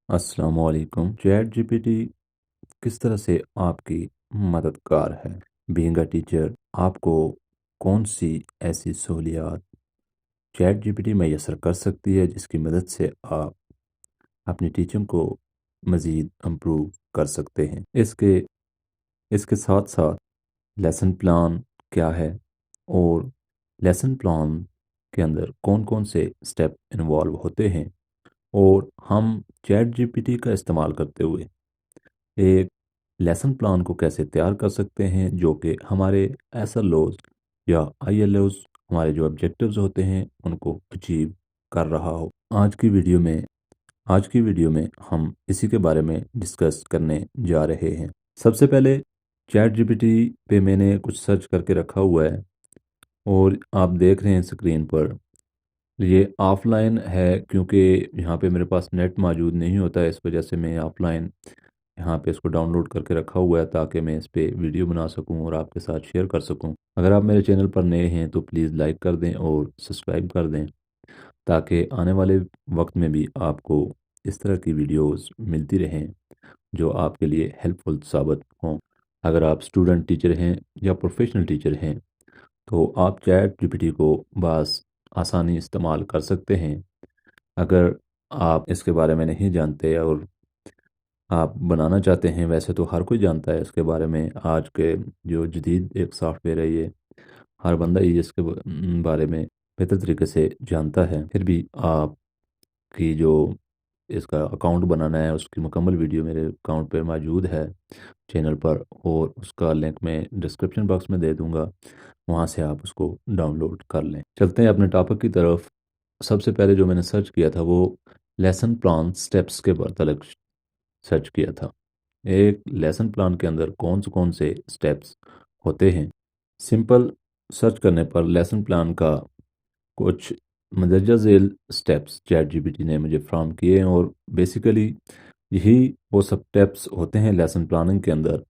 अस्सलाम वालेकुम। Chat GPT किस तरह से आपकी मददगार है? बीइंग अ टीचर, आपको कौन सी ऐसी सहूलियात चैट जीपीटी मैसर कर सकती है जिसकी मदद से आप अपनी टीचिंग को मज़ीद इम्प्रूव कर सकते हैं? इसके इसके साथ साथ लेसन प्लान क्या है, और लेसन प्लान के अंदर कौन कौन से स्टेप इन्वॉल्व होते हैं, और हम चैट जीपीटी का इस्तेमाल करते हुए एक लेसन प्लान को कैसे तैयार कर सकते हैं जो कि हमारे एसएलओज या आईएलओज, हमारे जो ऑब्जेक्टिव्स होते हैं उनको अचीव कर रहा हो। आज की वीडियो में हम इसी के बारे में डिस्कस करने जा रहे हैं। सबसे पहले चैट जीपीटी पे मैंने कुछ सर्च करके रखा हुआ है, और आप देख रहे हैं स्क्रीन पर ये ऑफलाइन है क्योंकि यहाँ पे मेरे पास नेट मौजूद नहीं होता है। इस वजह से मैं ऑफलाइन यहाँ पे इसको डाउनलोड करके रखा हुआ है ताकि मैं इस पे वीडियो बना सकूँ और आपके साथ शेयर कर सकूँ। अगर आप मेरे चैनल पर नए हैं तो प्लीज़ लाइक कर दें और सब्सक्राइब कर दें ताकि आने वाले वक्त में भी आपको इस तरह की वीडियोस मिलती रहें जो आपके लिए हेल्पफुल साबित हों। अगर आप स्टूडेंट टीचर हैं या प्रोफेशनल टीचर हैं तो आप चैट जीपीटी को बस आसानी इस्तेमाल कर सकते हैं। अगर आप इसके बारे में नहीं जानते और आप बनाना चाहते हैं, वैसे तो हर कोई जानता है इसके बारे में। आज के जो जदीद एक सॉफ्टवेयर है, ये हर बंदा ही इसके बारे में बेहतर तरीके से जानता है। फिर भी आपकी जो इसका अकाउंट बनाना है उसकी मुकम्मल वीडियो मेरे अकाउंट पर मौजूद है चैनल पर, और उसका लिंक मैं डिस्क्रिप्शन बॉक्स में दे दूंगा, वहाँ से आप उसको डाउनलोड कर लें। चलते हैं अपने टॉपिक की तरफ। सबसे पहले जो मैंने सर्च किया था वो लेसन प्लान स्टेप्स के मतलब सर्च किया था। एक लेसन प्लान के अंदर कौन से स्टेप्स होते हैं। सिंपल सर्च करने पर लेसन प्लान का कुछ मंदरजा झेल स्टेप्स चैट जीपीटी ने मुझे फ्राहम किए हैं, और बेसिकली यही वो सब स्टेप्स होते हैं लेसन प्लानिंग के अंदर।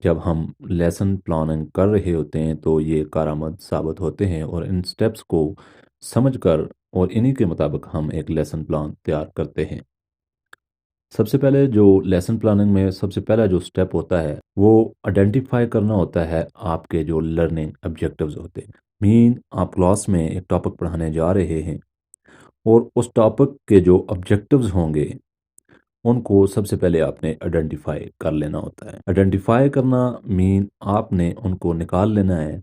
जब हम लेसन प्लानिंग कर रहे होते हैं तो ये कारआमद साबित होते हैं, और इन स्टेप्स को समझकर और इन्हीं के मुताबिक हम एक लेसन प्लान तैयार करते हैं। सबसे पहले जो लेसन प्लानिंग में सबसे पहला जो स्टेप होता है वो आइडेंटिफाई करना होता है आपके जो लर्निंग ऑब्जेक्टिव्स होते हैं। मीन आप क्लास में एक टॉपिक पढ़ाने जा रहे हैं और उस टॉपिक के जो ऑब्जेक्टिव्स होंगे उनको सबसे पहले आपने आइडेंटिफाई कर लेना होता है। आइडेंटिफाई करना मीन आपने उनको निकाल लेना है।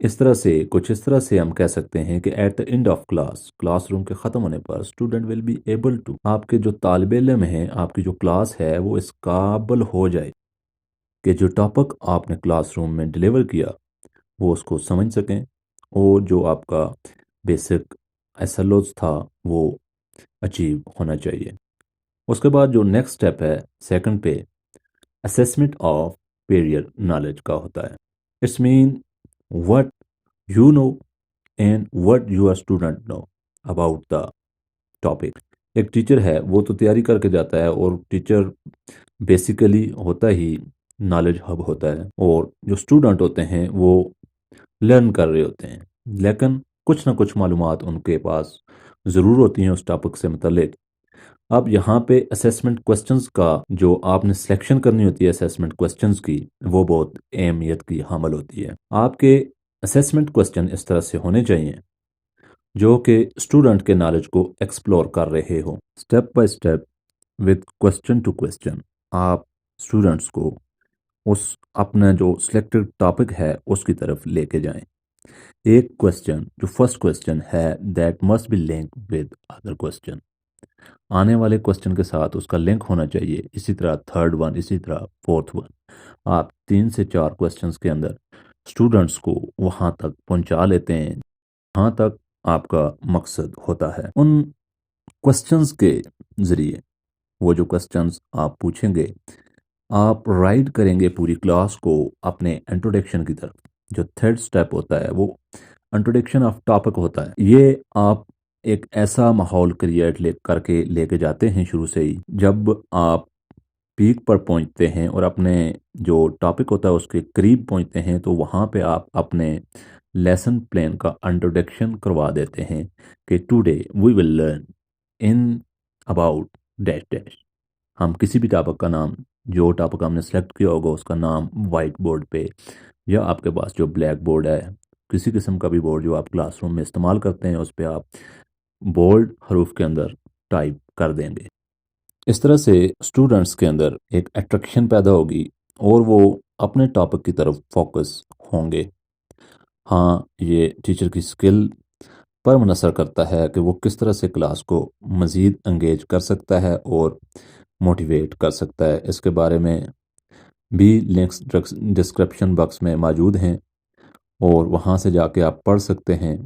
इस तरह से हम कह सकते हैं कि at the end of classroom के ख़त्म होने पर student will be able to, आपके जो तालिब इल्म है, आपकी जो क्लास है, वो इस काबिल हो जाए कि जो टॉपिक आपने क्लासरूम में डिलीवर किया वो उसको समझ सकें, और जो आपका बेसिक एसएलओज था वो अचीव होना चाहिए। उसके बाद जो नेक्स्ट स्टेप है सेकंड पे, असेसमेंट ऑफ पेरियर नॉलेज का होता है। It's mean what you know and what your student know about the topic। एक टीचर है वो तो तैयारी करके जाता है, और टीचर बेसिकली होता ही नॉलेज हब होता है, और जो स्टूडेंट होते हैं वो लर्न कर रहे होते हैं, लेकिन कुछ ना कुछ मालूमात उनके पास ज़रूर होती हैं उस टॉपिक से मुतल्लिक। अब यहाँ पे असेसमेंट क्वेश्चंस का जो आपने सिलेक्शन करनी होती है असेसमेंट क्वेश्चंस की, वो बहुत अहमियत की हामल होती है। आपके असेसमेंट क्वेश्चन इस तरह से होने चाहिए जो कि स्टूडेंट के नॉलेज को एक्सप्लोर कर रहे हो। Step by step with question to question आप स्टूडेंट्स को उस अपना जो सिलेक्टेड टॉपिक है उसकी तरफ लेके जाएं। एक क्वेश्चन जो फर्स्ट क्वेश्चन है that must be link with other question, आने वाले क्वेश्चन के साथ उसका लिंक होना चाहिए। इसी तरह थर्ड वन, इसी तरह फोर्थ वन। आप 3 से 4 क्वेश्चंस के अंदर स्टूडेंट्स को वहां तक पहुंचा लेते हैं जहां तक आपका मकसद होता है। उन क्वेश्चंस के जरिए वो जो क्वेश्चंस आप पूछेंगे, आप राइड करेंगे पूरी क्लास को अपने इंट्रोडक्शन की तरफ। जो थर्ड स्टेप होता है वो इंट्रोडक्शन ऑफ टॉपिक होता है। ये आप एक ऐसा माहौल क्रिएट करके लेके जाते हैं शुरू से ही। जब आप पीक पर पहुंचते हैं और अपने जो टॉपिक होता है उसके करीब पहुंचते हैं तो वहाँ पे आप अपने लेसन प्लान का इंट्रोडक्शन करवा देते हैं कि today we will learn in about dash dash. हम किसी भी टॉपिक का नाम, जो टॉपिक हमने सेलेक्ट किया होगा उसका नाम वाइट बोर्ड पे या आपके पास जो ब्लैक बोर्ड है, किसी किस्म का भी बोर्ड जो आप क्लासरूम में इस्तेमाल करते हैं, उस पर आप बोल्ड हरूफ के अंदर टाइप कर देंगे। इस तरह से स्टूडेंट्स के अंदर एक अट्रैक्शन पैदा होगी और वो अपने टॉपिक की तरफ फोकस होंगे। हाँ, ये टीचर की स्किल पर मुनसर करता है कि वो किस तरह से क्लास को मज़ीद एंगेज कर सकता है और मोटिवेट कर सकता है। इसके बारे में भी लिंक्स डिस्क्रिप्शन बॉक्स में मौजूद हैं और वहाँ से जाके आप पढ़ सकते हैं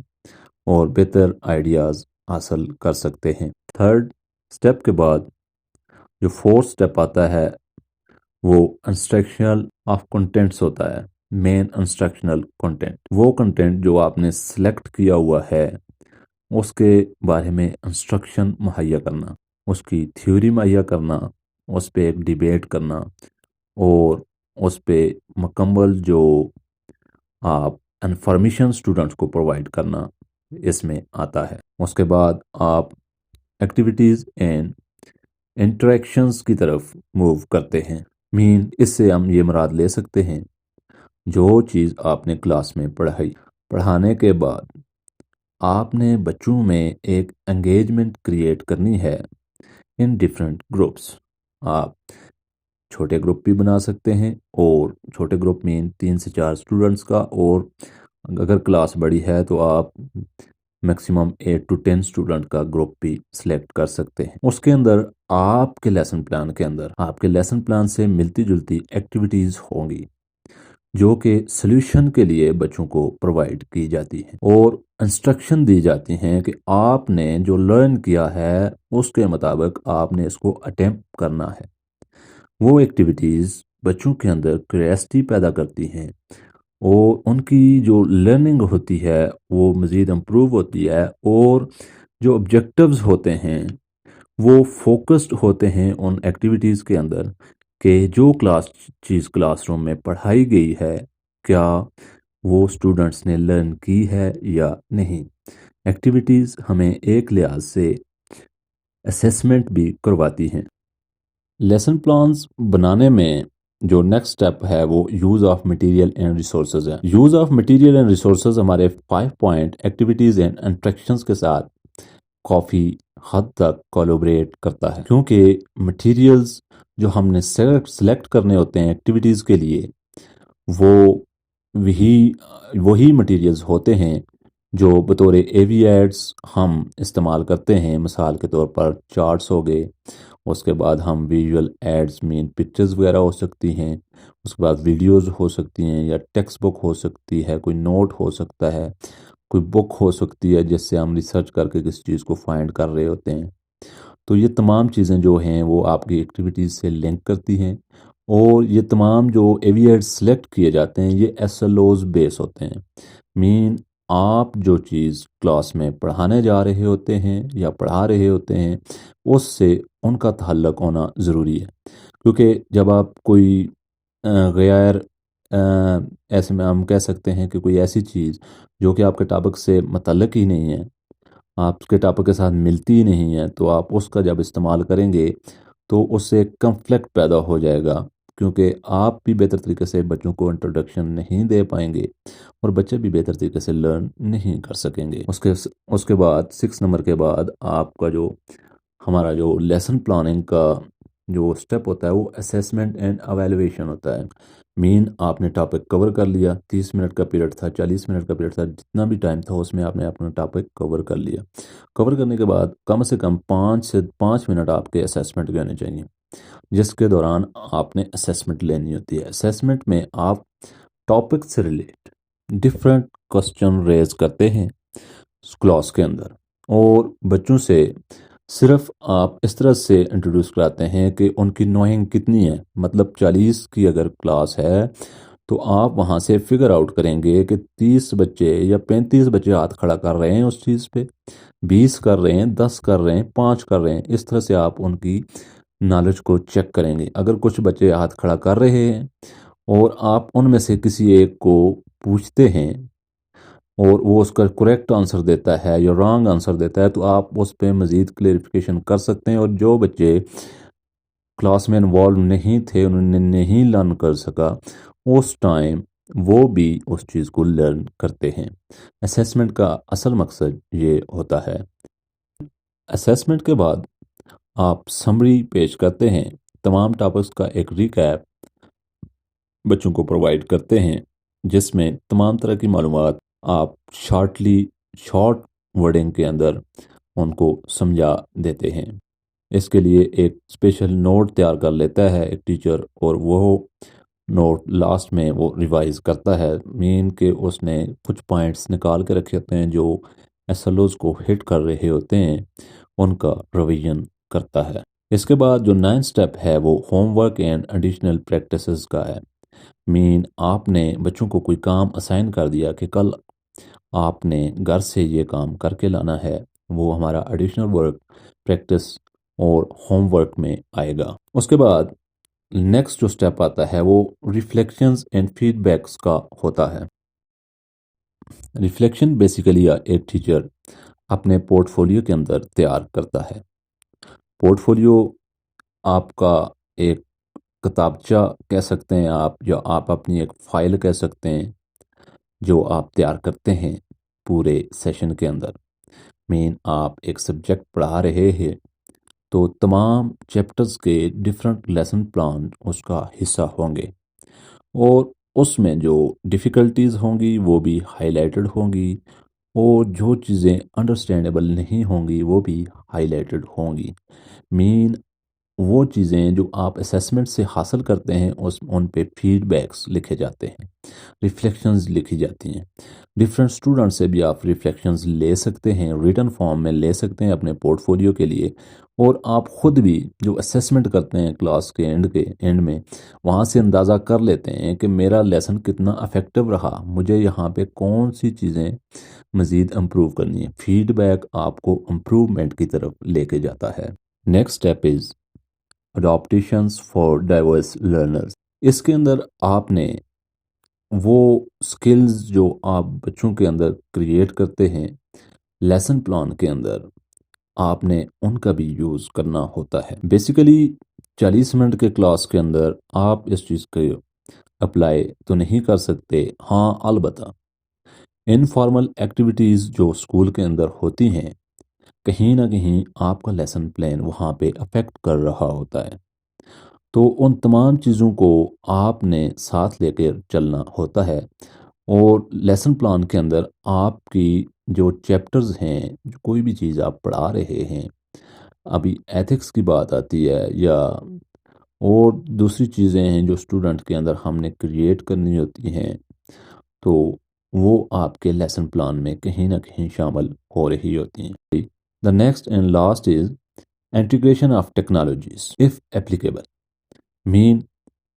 और बेहतर आइडियाज़ हासिल कर सकते हैं। थर्ड स्टेप के बाद जो फोर्थ स्टेप आता है वो इंस्ट्रक्शनल ऑफ कंटेंट्स होता है। मेन इंस्ट्रक्शनल कंटेंट, वो कंटेंट जो आपने सेलेक्ट किया हुआ है उसके बारे में इंस्ट्रक्शन मुहैया करना, उसकी थ्योरी मुहैया करना, उस पर एक डिबेट करना और उस पर मुकम्मल जो आप इंफॉर्मेशन स्टूडेंट्स को प्रोवाइड करना इसमें आता है। उसके बाद आप एक्टिविटीज़ एंड इंटरेक्शंस की तरफ मूव करते हैं। इससे हम ये मुराद ले सकते हैं जो चीज़ आपने क्लास में पढ़ाने के बाद आपने बच्चों में एक एंगेजमेंट क्रिएट करनी है इन डिफरेंट ग्रुप्स। आप छोटे ग्रुप भी बना सकते हैं और छोटे ग्रुप में 3 से 4 स्टूडेंट्स का, और अगर क्लास बड़ी है तो आप मैक्सिमम 8 to 10 स्टूडेंट का ग्रुप भी सिलेक्ट कर सकते हैं। उसके अंदर आपके लेसन प्लान से मिलती जुलती एक्टिविटीज़ होंगी जो कि सॉल्यूशन के लिए बच्चों को प्रोवाइड की जाती हैं और इंस्ट्रक्शन दी जाती हैं कि आपने जो लर्न किया है उसके मुताबिक आपने इसको अटेम्प्ट करना है। वो एक्टिविटीज़ बच्चों के अंदर क्यूरियोसिटी पैदा करती हैं और उनकी जो लर्निंग होती है वो मज़ीद इम्प्रूव होती है और जो ऑब्जेक्टिव्स होते हैं वो फोकस्ड होते हैं उन एक्टिविटीज़ के अंदर कि जो क्लासरूम में पढ़ाई गई है क्या वो स्टूडेंट्स ने लर्न की है या नहीं। एक्टिविटीज़ हमें एक लिहाज से असेसमेंट भी करवाती हैं। लेसन प्लान्स बनाने में जो नेक्स्ट स्टेप है वो use of material and resources है। Use of material and resources हमारे 5 पॉइंट एक्टिविटीज़ एंड इंटरेक्शंस के साथ काफ़ी हद तक कोलैबोरेट करता है, क्योंकि मटेरियल्स जो हमने सेलेक्ट करने होते हैं एक्टिविटीज़ के लिए वो वही मटेरियल्स होते हैं जो बतौर एविएड्स हम इस्तेमाल करते हैं। मिसाल के तौर पर चार्ट्स हो गए, उसके बाद हम विजुअल एड्स मीन पिक्चर्स वगैरह हो सकती हैं, उसके बाद वीडियोस हो सकती हैं या टेक्स्ट बुक हो सकती है, कोई नोट हो सकता है, कोई बुक हो सकती है जिससे हम रिसर्च करके किसी चीज़ को फाइंड कर रहे होते हैं। तो ये तमाम चीज़ें जो हैं वो आपकी एक्टिविटीज़ से लिंक करती हैं और ये तमाम जो एविएट्स सेलेक्ट किए जाते हैं ये एसएलओज बेस होते हैं। आप जो चीज़ क्लास में पढ़ाने जा रहे होते हैं या पढ़ा रहे होते हैं उससे उनका ताल्लुक़ होना ज़रूरी है, क्योंकि जब आप कोई गैर ऐसे में हम कह सकते हैं कि कोई ऐसी चीज़ जो कि आपके टॉपिक से मुतल्लिक़ ही नहीं है, आपके टॉपिक के साथ मिलती ही नहीं है, तो आप उसका जब इस्तेमाल करेंगे तो उससे कन्फ्लिक्ट पैदा हो जाएगा, क्योंकि आप भी बेहतर तरीके से बच्चों को इंट्रोडक्शन नहीं दे पाएंगे और बच्चे भी बेहतर तरीके से लर्न नहीं कर सकेंगे। उसके बाद 6 नंबर के बाद आपका जो हमारा जो लेसन प्लानिंग का जो स्टेप होता है वो असेसमेंट एंड एवेलुएशन होता है। आपने टॉपिक कवर कर लिया, 30 मिनट का पीरियड था, 40 मिनट का पीरियड था, जितना भी टाइम था उसमें आपने अपना टॉपिक कवर कर लिया। कवर करने के बाद कम से कम 5 से 5 मिनट आपके असेसमेंट के होने चाहिए, जिसके दौरान आपने असेसमेंट लेनी होती है। असेसमेंट में आप टॉपिक से रिलेटेड डिफरेंट क्वेश्चन रेज करते हैं क्लास के अंदर और बच्चों से सिर्फ आप इस तरह से इंट्रोड्यूस कराते हैं कि उनकी नोइंग कितनी है। मतलब 40 की अगर क्लास है तो आप वहाँ से फिगर आउट करेंगे कि 30 बच्चे या 35 बच्चे हाथ खड़ा कर रहे हैं उस चीज़ पे, 20 कर रहे हैं, 10 कर रहे हैं, 5 कर रहे हैं। इस तरह से आप उनकी नॉलेज को चेक करेंगे। अगर कुछ बच्चे हाथ खड़ा कर रहे हैं और आप उनमें से किसी एक को पूछते हैं اور وہ اس کا کریکٹ آنسر دیتا ہے یا رانگ آنسر دیتا ہے تو آپ اس پہ مزید کلیریفیکیشن کر سکتے ہیں، اور جو بچے کلاس میں انوالو نہیں تھے، انہوں نے نہیں لرن کر سکا، اس ٹائم وہ بھی اس چیز کو لرن کرتے ہیں۔ اسیسمنٹ کا اصل مقصد یہ ہوتا ہے۔ اسیسمنٹ کے بعد آپ سمری پیش کرتے ہیں، تمام ٹاپکس کا ایک ریکیپ بچوں کو پرووائڈ کرتے ہیں، جس میں تمام طرح کی معلومات آپ شارٹ ورڈنگ کے اندر ان کو سمجھا دیتے ہیں۔ اس کے لیے ایک اسپیشل نوٹ تیار کر لیتا ہے ایک ٹیچر، اور وہ نوٹ لاسٹ میں وہ ریوائز کرتا ہے، مین کہ اس نے کچھ پوائنٹس نکال کے رکھے ہوتے ہیں جو ایس ایل اوز کو ہٹ کر رہے ہوتے ہیں، ان کا ریویژن کرتا ہے۔ اس کے بعد جو 9 سٹیپ ہے وہ home work and additional practices کا ہے۔ مین آپ نے بچوں کو کوئی کام اسائن کر دیا کہ کل آپ نے گھر سے یہ کام کر کے لانا ہے، وہ ہمارا ایڈیشنل ورک پریکٹس اور ہوم ورک میں آئے گا۔ اس کے بعد نیکسٹ جو سٹیپ آتا ہے وہ ریفلیکشنز اینڈ فیڈ بیکس کا ہوتا ہے۔ ریفلیکشن بیسیکلی ایک ٹیچر اپنے پورٹ فولیو کے اندر تیار کرتا ہے۔ پورٹ فولیو آپ کا ایک کتابچہ کہہ سکتے ہیں آپ، یا آپ اپنی ایک فائل کہہ سکتے ہیں، جو آپ تیار کرتے ہیں پورے سیشن کے اندر۔ مین آپ ایک سبجیکٹ پڑھا رہے ہیں تو تمام چیپٹرز کے ڈیفرنٹ لیسن پلان اس کا حصہ ہوں گے، اور اس میں جو ڈیفیکلٹیز ہوں گی وہ بھی ہائی لائٹڈ ہوں گی، اور جو چیزیں انڈرسٹینڈیبل نہیں ہوں گی وہ بھی ہائی لائٹڈ ہوں گی۔ مین وہ چیزیں جو آپ اسیسمنٹ سے حاصل کرتے ہیں ان پہ فیڈ بیکس لکھے جاتے ہیں، ریفلیکشنز لکھی جاتی ہیں۔ ڈفرینٹ اسٹوڈنٹ سے بھی آپ ریفلیکشنز لے سکتے ہیں، ریٹن فارم میں لے سکتے ہیں اپنے پورٹ فولیو کے لیے، اور آپ خود بھی جو اسیسمنٹ کرتے ہیں کلاس کے اینڈ میں وہاں سے اندازہ کر لیتے ہیں کہ میرا لیسن کتنا افیکٹو رہا، مجھے یہاں پہ کون سی چیزیں مزید امپروو کرنی ہے۔ فیڈ بیک آپ کو امپروومنٹ کی طرف لے کے جاتا ہے۔ Next step is adaptations for diverse learners. اس کے اندر آپ نے وہ سکلز جو آپ بچوں کے اندر کریٹ کرتے ہیں لیسن پلان کے اندر، آپ نے ان کا بھی یوز کرنا ہوتا ہے۔ بیسیکلی 40 منٹ کے کلاس کے اندر آپ اس چیز کو اپلائی تو نہیں کر سکتے، ہاں البتہ انفارمل ایکٹیویٹیز جو اسکول کے اندر ہوتی ہیں، کہیں نہ کہیں آپ کا لیسن پلان وہاں پہ افیکٹ کر رہا ہوتا ہے، تو ان تمام چیزوں کو آپ نے ساتھ لے کے چلنا ہوتا ہے، اور لیسن پلان کے اندر آپ کی جو چیپٹرز ہیں، جو کوئی بھی چیز آپ پڑھا رہے ہیں، ابھی ایتھکس کی بات آتی ہے یا اور دوسری چیزیں ہیں جو اسٹوڈنٹ کے اندر ہم نے کریٹ کرنی ہوتی ہیں، تو وہ آپ کے لیسن پلان میں کہیں نہ کہیں شامل ہو رہی ہوتی ہیں۔ The next and last is integration of technologies if applicable. مین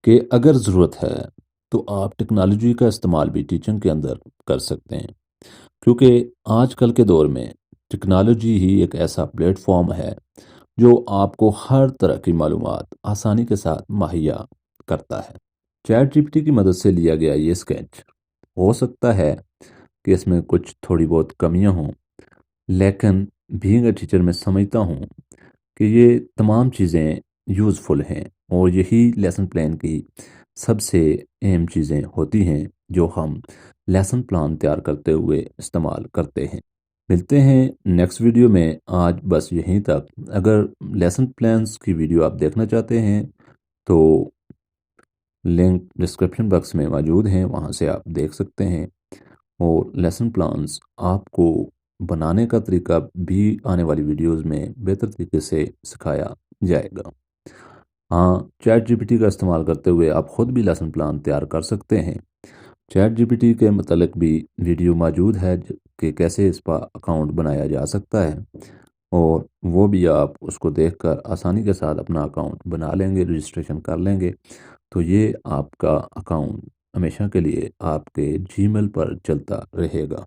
کہ اگر ضرورت ہے تو آپ ٹیکنالوجی کا استعمال بھی ٹیچنگ کے اندر کر سکتے ہیں، کیونکہ آج کل کے دور میں ٹیکنالوجی ہی ایک ایسا پلیٹ فارم ہے جو آپ کو ہر طرح کی معلومات آسانی کے ساتھ مہیا کرتا ہے۔ چیٹ جی پی ٹی کی مدد سے لیا گیا یہ اسکیچ ہو سکتا ہے کہ اس میں کچھ تھوڑی بہت کمیاں ہوں، لیکن بینگ اے ٹیچر میں سمجھتا ہوں کہ یہ تمام چیزیں یوزفل ہیں، اور یہی لیسن پلان کی سب سے اہم چیزیں ہوتی ہیں جو ہم لیسن پلان تیار کرتے ہوئے استعمال کرتے ہیں۔ ملتے ہیں نیکسٹ ویڈیو میں، آج بس یہیں تک۔ اگر لیسن پلانز کی ویڈیو آپ دیکھنا چاہتے ہیں تو لنک ڈسکرپشن باکس میں موجود ہیں، وہاں سے آپ دیکھ سکتے ہیں، اور لیسن پلانز آپ کو بنانے کا طریقہ بھی آنے والی ویڈیوز میں بہتر طریقے سے سکھایا جائے گا۔ ہاں، چیٹ جی پی ٹی کا استعمال کرتے ہوئے آپ خود بھی لیسن پلان تیار کر سکتے ہیں۔ چیٹ جی پی ٹی کے متعلق بھی ویڈیو موجود ہے کہ کیسے اس پر اکاؤنٹ بنایا جا سکتا ہے، اور وہ بھی آپ اس کو دیکھ کر آسانی کے ساتھ اپنا اکاؤنٹ بنا لیں گے، رجسٹریشن کر لیں گے، تو یہ آپ کا اکاؤنٹ ہمیشہ کے لیے آپ کے جی میل پر چلتا رہے گا۔